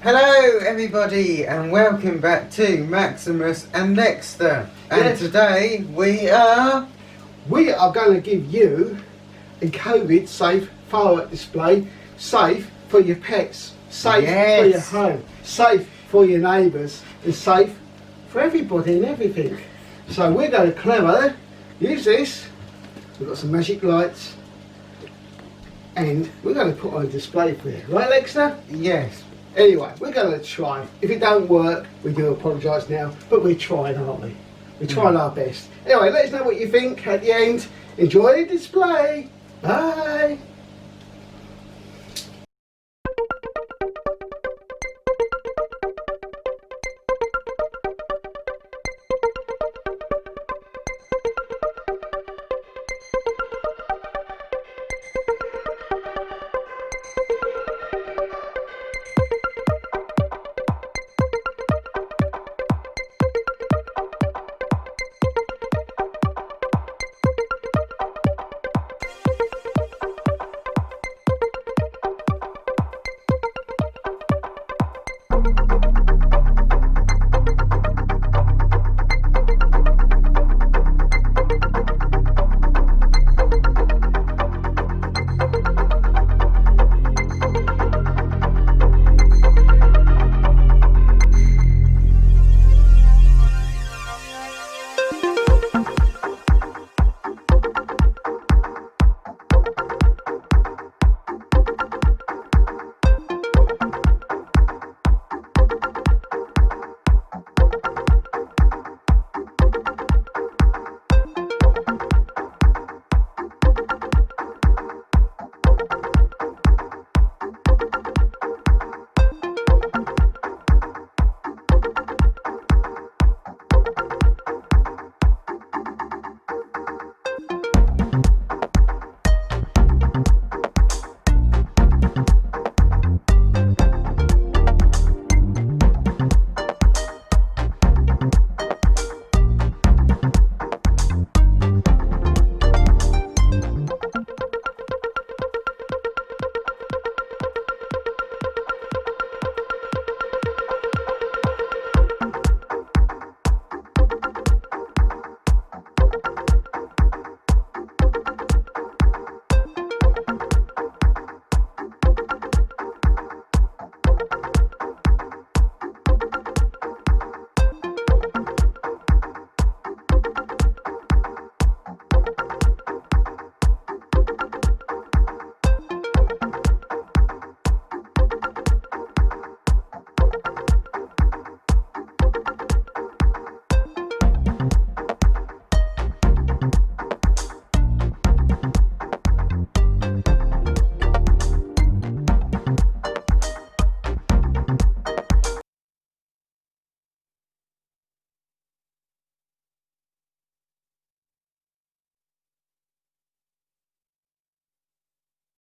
Hello everybody and welcome back to Maximus and Dexter, and Yes. today we are going to give you a COVID safe firework display, safe for your pets, safe for your home, safe for your neighbours, and safe for everybody and everything. So we're going to clever use this. We've got some magic lights and we're going to put on a display for you, right Dexter? Yes. Anyway, we're going to try. If it don't work, we do apologise now, but we're trying, aren't we? We're trying our best. Anyway, let us know what you think at the end. Enjoy the display. Bye.